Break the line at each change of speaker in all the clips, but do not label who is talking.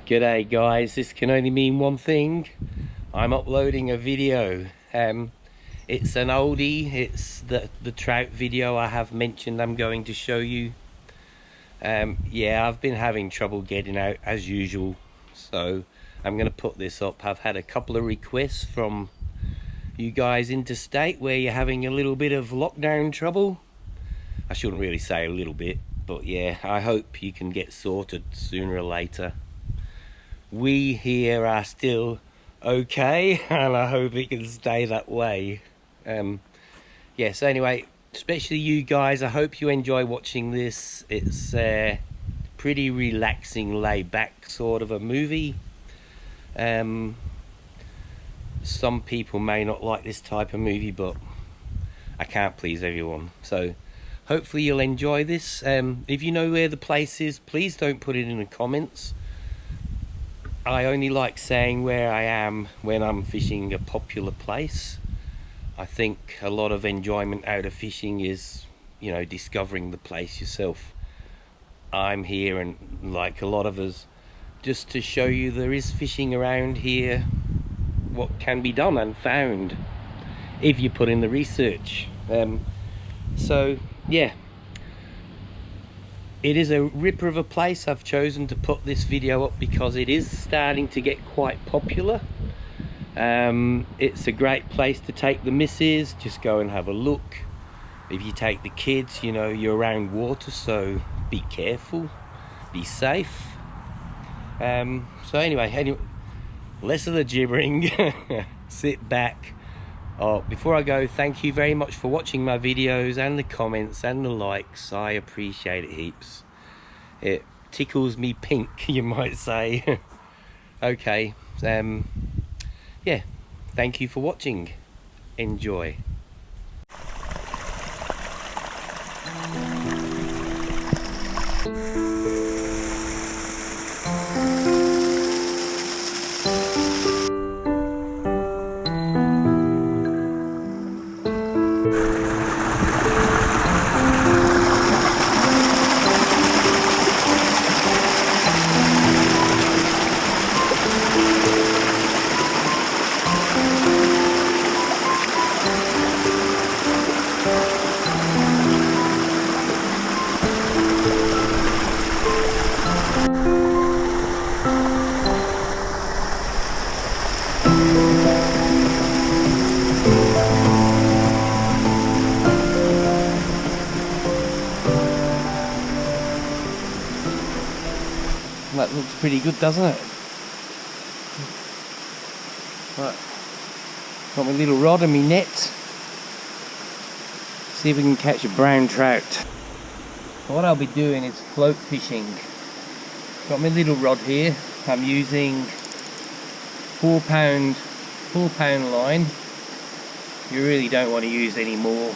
G'day guys, this can only mean one thing. I'm uploading a video. It's an oldie. It's the trout video I have mentioned I'm going to show you. Yeah, I've been having trouble getting out as usual, so I'm going to put this up. I've had a couple of requests from you guys interstate where you're having a little bit of lockdown trouble. I shouldn't really say a little bit, but yeah, I hope you can get sorted sooner or later. We here are still okay, and I hope it can stay that way. Yeah, so anyway, especially you guys, I hope you enjoy watching this. It's a pretty relaxing, laid back sort of a movie. Some people may not like this type of movie, but I can't please everyone, so hopefully you'll enjoy this. If you know where the place is, please don't put it in the comments. I only like saying where I am when I'm fishing a popular place. I think a lot of enjoyment out of fishing is, you know, discovering the place yourself. I'm here, and like a lot of us, just to show you there is fishing around here, what can be done and found if you put in the research. So yeah, it is a ripper of a place. I've chosen to put this video up because it is starting to get quite popular. It's a great place to take the missus, just go and have a look. If you take the kids, you know, you're around water, so be careful, be safe. So anyway, less of the gibbering. Sit back. Before I go, thank you very much for watching my videos and the comments and the likes. I appreciate it heaps. It tickles me pink, you might say. Okay, yeah, thank you for watching. Enjoy. That looks pretty good, doesn't it? Right, got my little rod and my net. See if we can catch a brown trout. What I'll be doing is float fishing. Got my little rod here. I'm using 4 pound line. You really don't want to use any more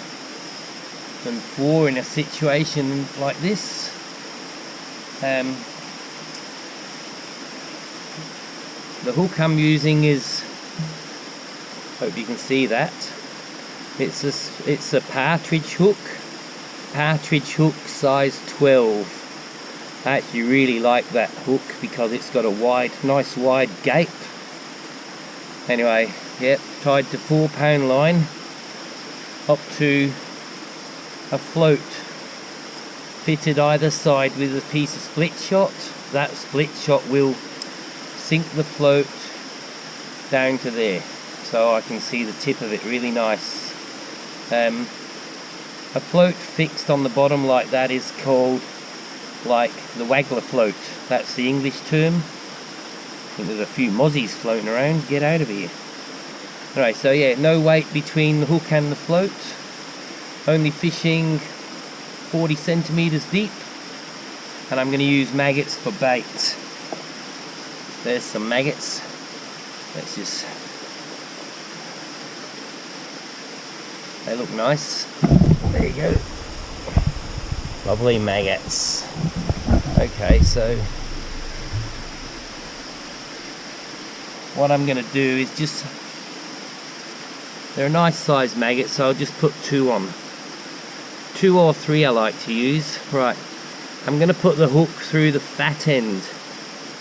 than 4 in a situation like this. The hook I'm using is, hope you can see that, it's a partridge hook size 12. I actually really like that hook because it's got a nice wide gape. Anyway, yep, tied to 4 pound line up to a float fitted either side with a piece of split shot. That split shot will sink the float down to there, so I can see the tip of it really nice. A float fixed on the bottom like that is called, like, the waggler float. That's the English term. I think there's a few mozzies floating around. Get out of here. Alright, so yeah, no weight between the hook and the float. Only fishing 40 centimeters deep, and I'm going to use maggots for bait. There's some maggots. Let's just, they look nice. There you go. Lovely maggots. Okay, so what I'm going to do is just, they're a nice sized maggot, so I'll just put 2 on. 2 or 3 I like to use. Right, I'm going to put the hook through the fat end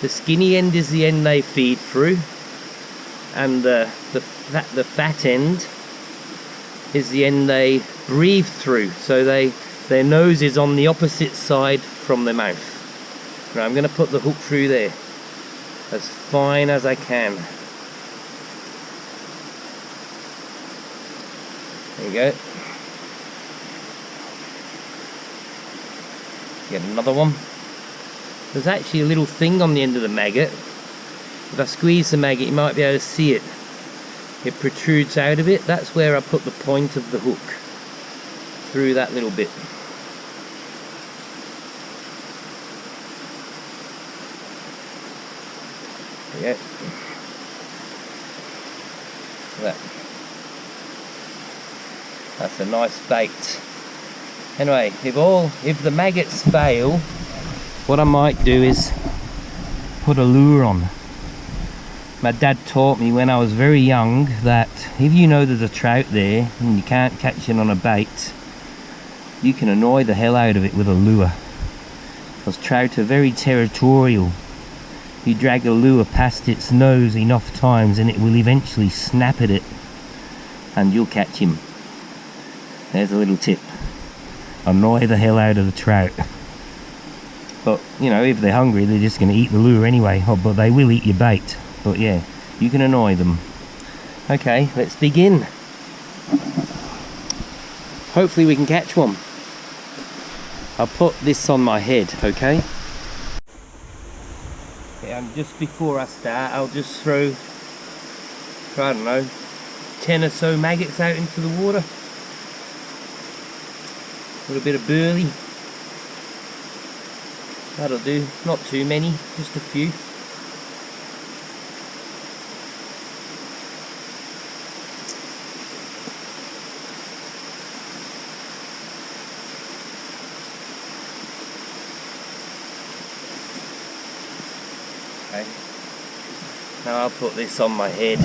The skinny end is the end they feed through, and the fat end is the end they breathe through. So their nose is on the opposite side from their mouth. Now I'm going to put the hook through there as fine as I can. There you go. Get another one. There's actually a little thing on the end of the maggot. If I squeeze the maggot, you might be able to see it. It protrudes out of it. That's where I put the point of the hook, through that little bit. There you go. That's a nice bait. Anyway, if the maggots fail, what I might do is put a lure on. My dad taught me when I was very young that if you know there's a trout there and you can't catch it on a bait, you can annoy the hell out of it with a lure. Because trout are very territorial. You drag a lure past its nose enough times and it will eventually snap at it and you'll catch him. There's a little tip. Annoy the hell out of the trout. But, you know, if they're hungry, they're just going to eat the lure anyway. Oh, but they will eat your bait. But yeah, you can annoy them. Okay, let's begin. Hopefully we can catch one. I'll put this on my head, okay? Yeah, and just before I start, I'll just throw, I don't know, 10 or so maggots out into the water. A little bit of burley. That'll do. Not too many, just a few. Okay. Now I'll put this on my head.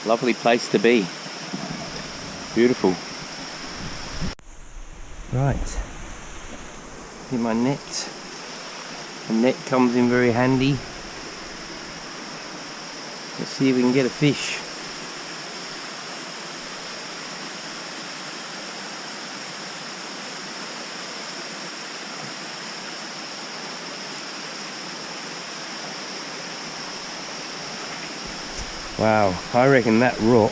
Lovely place to be. Beautiful. Right. In my net. The net comes in very handy. Let's see if we can get a fish. Wow, I reckon that rock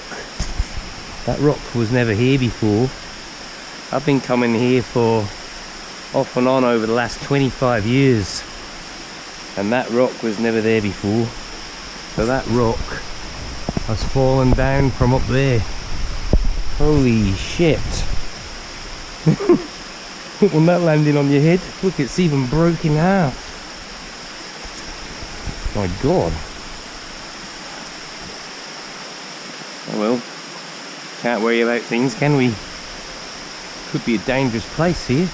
was never here before. I've been coming here for off and on over the last 25 years and that rock was never there before. So that rock has fallen down from up there. Holy shit. When that landing on your head, look, it's even broken in half. My God. Oh well, can't worry about things, can we? Could be a dangerous place here.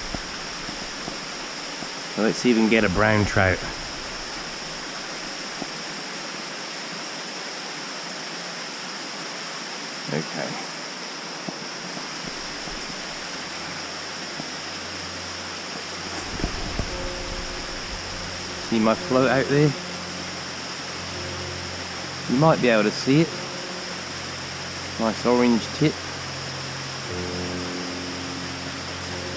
So let's see if we can get a brown trout. Okay. See my float out there? You might be able to see it. Nice orange tip.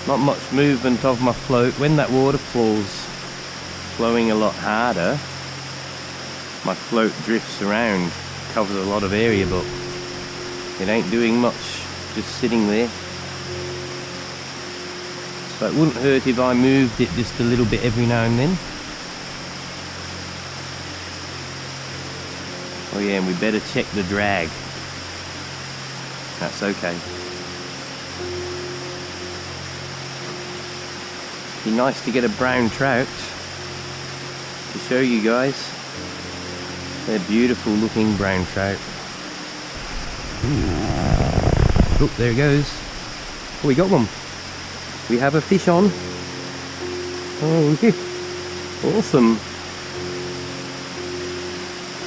Not much movement of my float. When that water falls flowing a lot harder, my float drifts around, covers a lot of area, but it ain't doing much, just sitting there. So it wouldn't hurt if I moved it just a little bit every now and then. Oh yeah, and we better check the drag. That's okay. Be nice to get a brown trout to show you guys. They're beautiful looking brown trout. Oh, there it goes. Oh, we got one. We have a fish on. Oh, yeah. Awesome.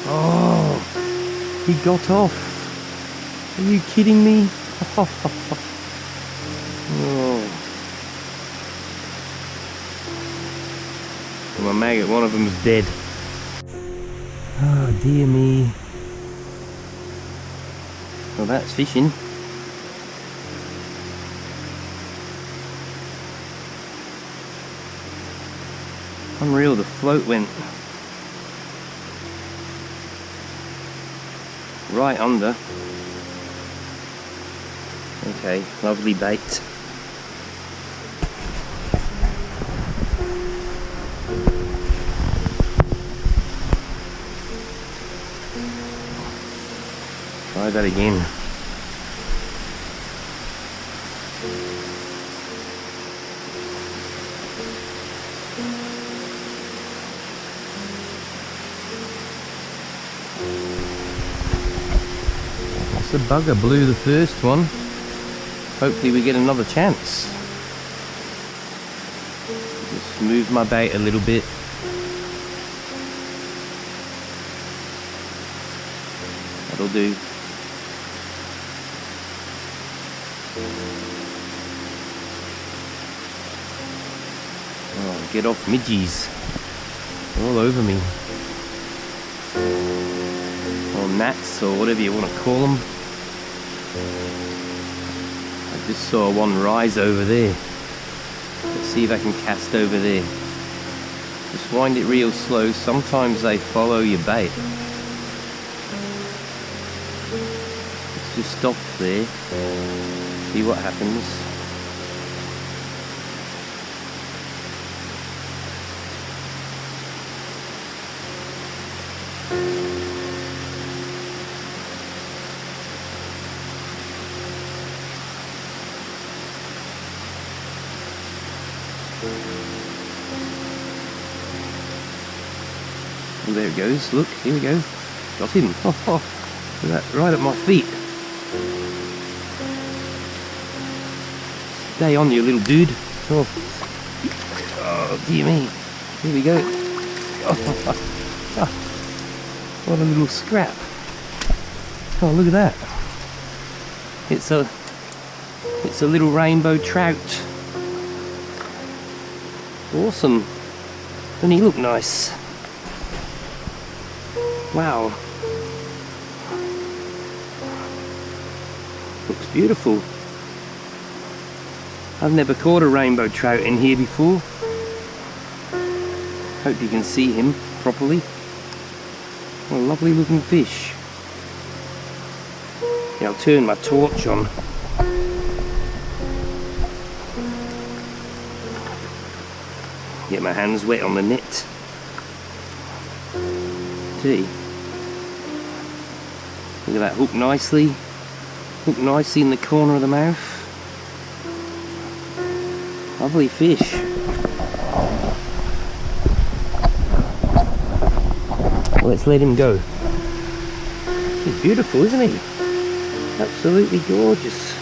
Oh, he got off. Are you kidding me? Oh, My maggot, one of them's dead. Oh dear me. Well, that's fishing. Unreal, the float went right under. Okay, lovely bait. Try that again. The bugger blew the first one. Hopefully we get another chance. Just move my bait a little bit. That'll do. Oh, get off midgies. All over me. Or gnats, or whatever you want to call them. I just saw one rise over there. Let's see if I can cast over there. Just wind it real slow. Sometimes they follow your bait. Let's just stop there. See what happens. Oh, there it goes. Look, here we go. Got him. Oh, look at that, right at my feet. Stay on, you little dude. Oh dear me. Here we go. Oh, what a little scrap. Oh, look at that. It's a little rainbow trout. Awesome. Doesn't he look nice? Wow. Looks beautiful. I've never caught a rainbow trout in here before. Hope you can see him properly. What a lovely looking fish. Yeah, I'll turn my torch on. Get my hands wet on the net. See? Look at that, hook nicely. Hook nicely in the corner of the mouth. Lovely fish. Let's let him go. He's beautiful, isn't he? Absolutely gorgeous.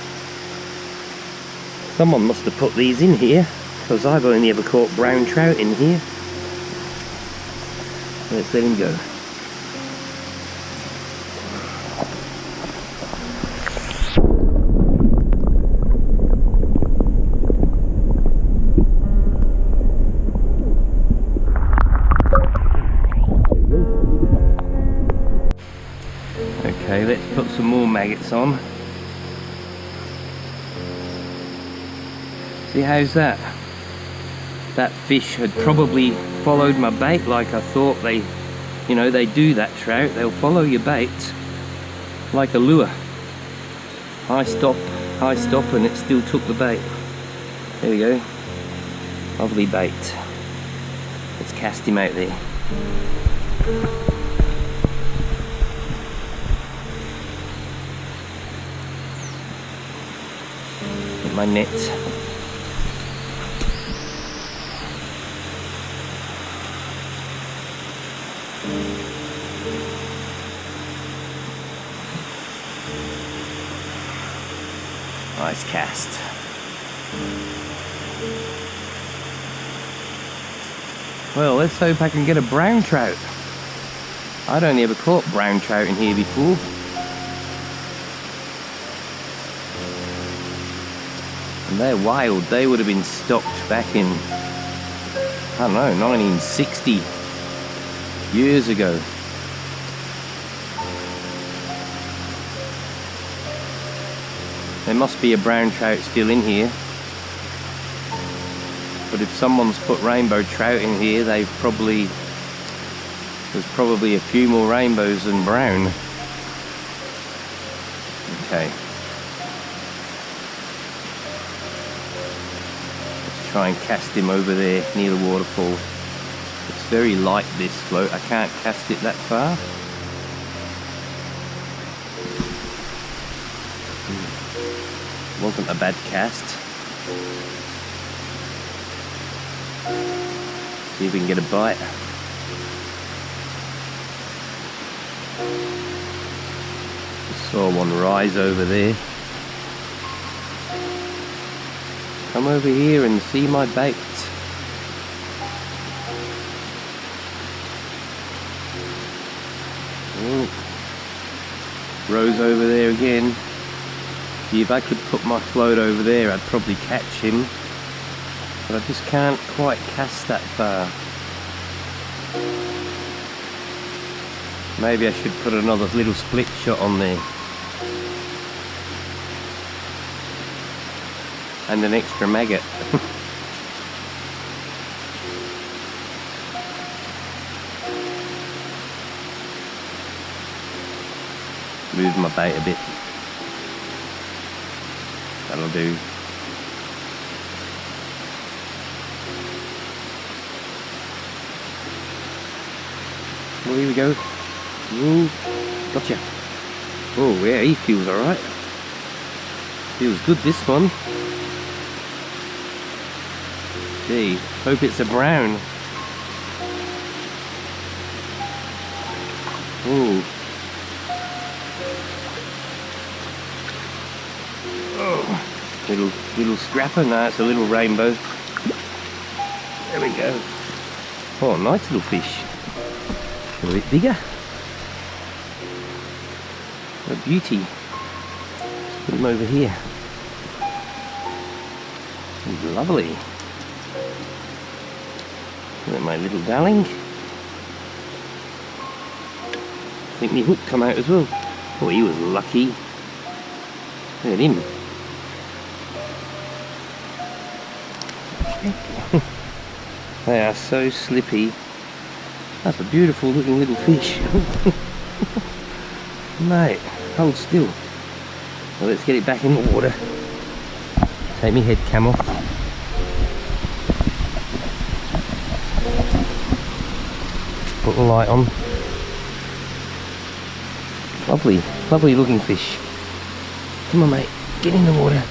Someone must have put these in here, because I've only ever caught brown trout in here. Let's let him go. Okay, let's put some more maggots on. See, how's that? That fish had probably followed my bait like I thought they, you know, they do that trout. They'll follow your bait like a lure. High stop, and it still took the bait. There we go. Lovely bait. Let's cast him out there. Get my net. Nice cast. Well, let's hope I can get a brown trout. I'd only ever caught brown trout in here before. And they're wild. They would have been stocked back in I don't know, 1960 years ago. There must be a brown trout still in here. But if someone's put rainbow trout in here, there's probably a few more rainbows than brown. Okay. Let's try and cast him over there near the waterfall. It's very light, this float. I can't cast it that far. Wasn't a bad cast. See if we can get a bite. Just saw one rise over there. Come over here and see my bait. Oh. Rose over there again. See, if I could put my float over there, I'd probably catch him. But I just can't quite cast that far. Maybe I should put another little split shot on there. And an extra maggot. Move my bait a bit. That'll do. Well, here we go. Ooh, gotcha. Oh yeah, he feels alright. Feels good, this one. Gee, hope it's a brown. Ooh. Little scrapper. No, it's a little rainbow. There we go. Oh, nice little fish. A bit bigger. A beauty. Let's put him over here. He's lovely. Look at my little darling. I think my hook come out as well. Oh, he was lucky. Look at him. They are so slippy. That's a beautiful looking little fish. Mate, hold still. Well, let's get it back in the water. Take my head cam off. Put the light on. Lovely, lovely looking fish. Come on mate, get in the water.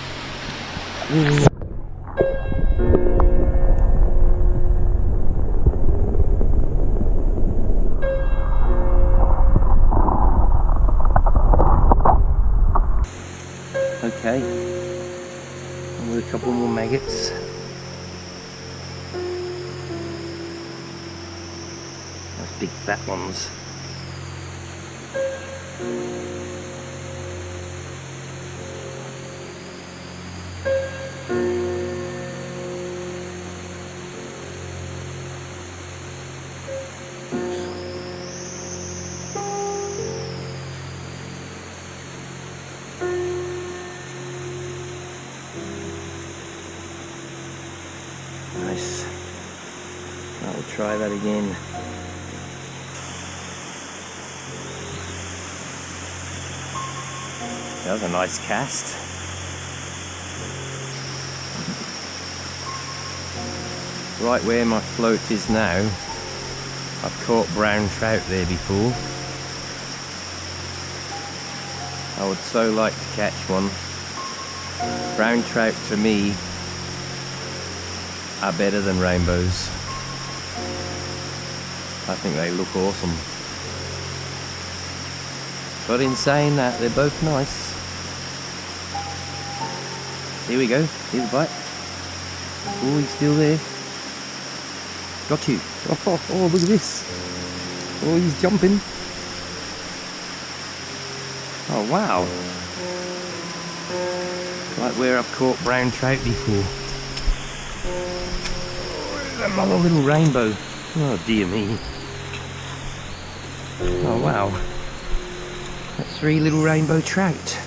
Okay, and with a couple more maggots. Those big fat ones. Nice. I'll try that again. That was a nice cast. Right where my float is now, I've caught brown trout there before. I would so like to catch one. Brown trout to me are better than rainbows. I think they look awesome. But in saying that, they're both nice. Here we go, here's a bite. Oh, he's still there. Got you. Oh, look at this. Oh, he's jumping. Oh, wow. Right where I've caught brown trout before. Another little rainbow. Oh dear me. Oh wow. That's 3 little rainbow trout.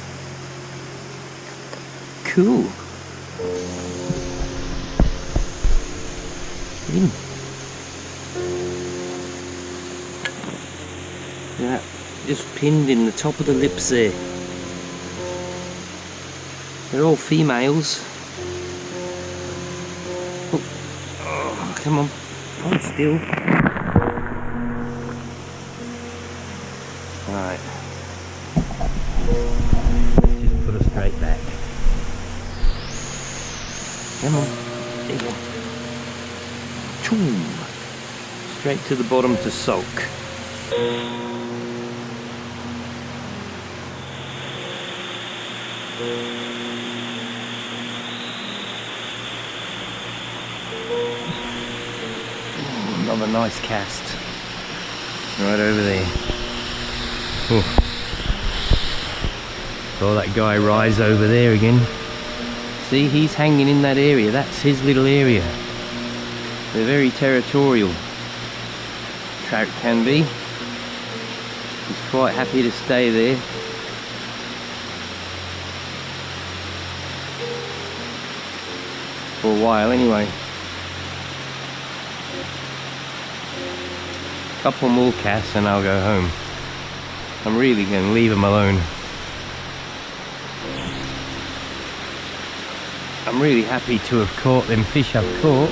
Cool. Yeah, just pinned in the top of the lips there. They're all females. Oh, come on. Hold still. Right. Let's just put her straight back. Come on. There you go. Choo. Straight to the bottom to sulk. Another nice cast. Right over there. Oh. Saw that guy rise over there again. See, he's hanging in that area. That's his little area. They're very territorial. Trout can be. He's quite happy to stay there. For a while anyway. Couple more casts and I'll go home. I'm really going to leave him alone. I'm really happy to have caught them fish I've caught.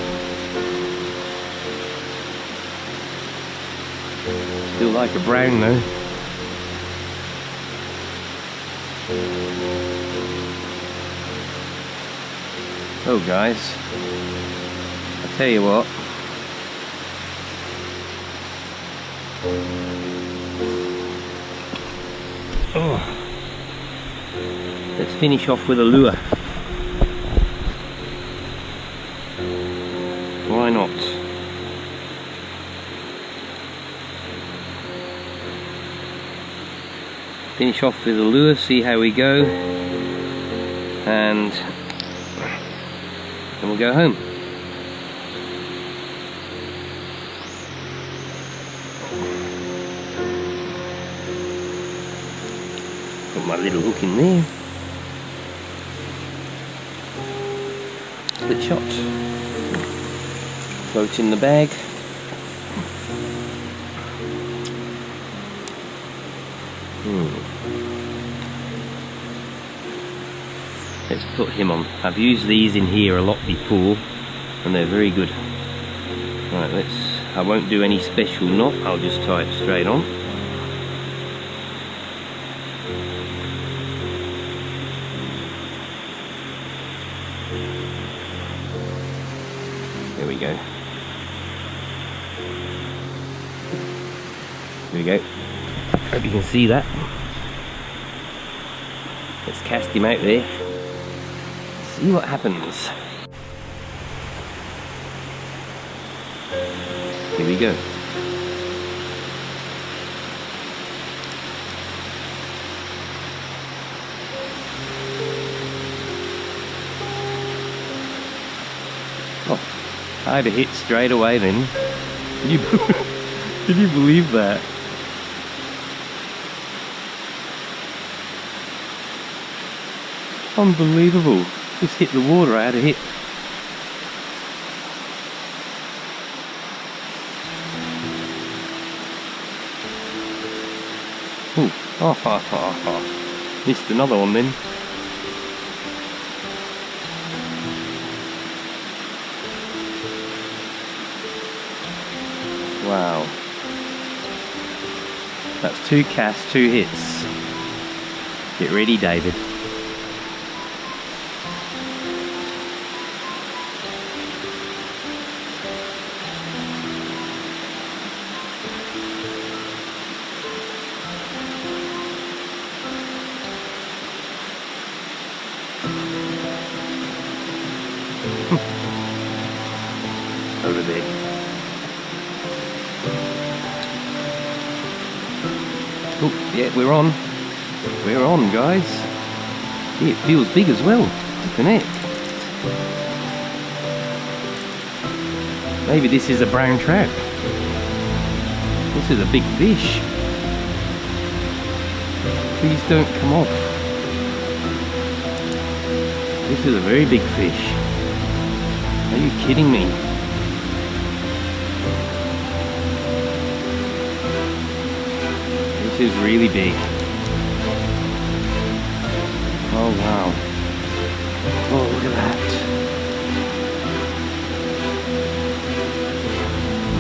Still like a brown though. Oh guys, I'll tell you what. Oh. Let's finish off with a lure. Why not? Finish off with a lure, see how we go, and then we'll go home. Got my little hook in there. Split shot. Float in the bag. Let's put him on. I've used these in here a lot before and they're very good. Right, I won't do any special knot, I'll just tie it straight on. There we go. There we go. Hope you can see that. Let's cast him out there. See what happens. Here we go. Oh, I had a hit straight away then. Did you believe that? Unbelievable. Just hit the water, I had a hit. Ooh. Oh. Missed another one then. Wow. That's 2 casts, 2 hits. Get ready, David. Over there. Oh, yeah, we're on. We're on, guys. Yeah, it feels big as well, doesn't it? Maybe this is a brown trout. This is a big fish. Please don't come off. This is a very big fish. Are you kidding me? This is really big. Oh wow. Oh, look at that.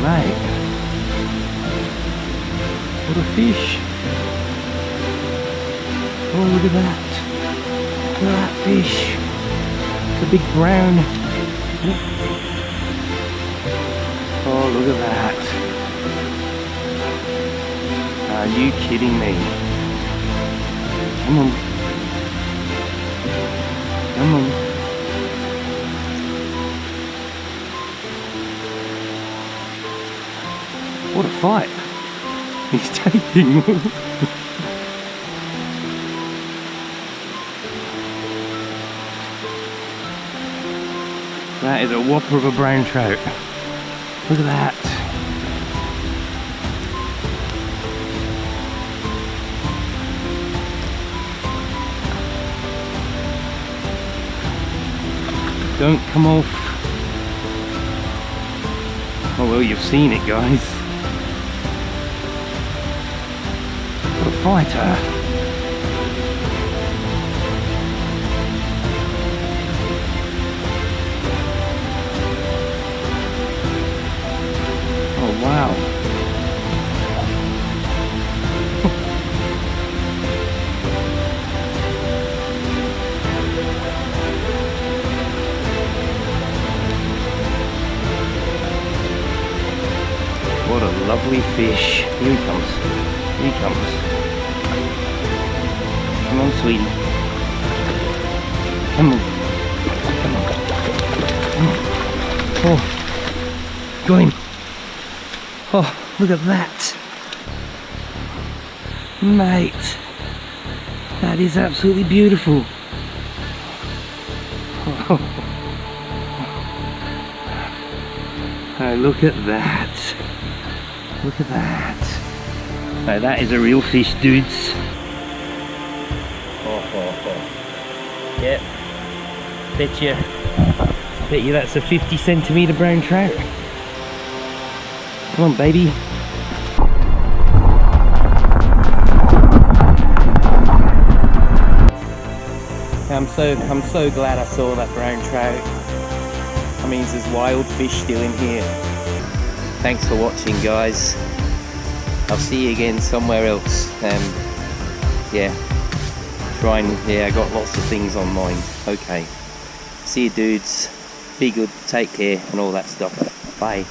Mate. What a fish. Oh, look at that. Look at that fish. It's a big brown. Oh, look at that. Are you kidding me? Come on. Come on. What a fight. He's taking. That is a whopper of a brown trout. Look at that. Don't come off. Oh well, you've seen it, guys. What a fighter. Oh wow. What a lovely fish. Here he comes. Here he comes. Come on, sweetie. Come on. Come on. Come on. Oh. Got him. Oh, look at that. Mate. That is absolutely beautiful. Oh, oh look at that. Look at that. Now that is a real fish, dudes. Yep. Bet you that's a 50 centimetre brown trout. Come on, baby. I'm so glad I saw that brown trout. That means there's wild fish still in here. Thanks for watching, guys. I'll see you again somewhere else. Yeah, I got lots of things on mind. Okay, see you, dudes. Be good, take care, and all that stuff. Bye.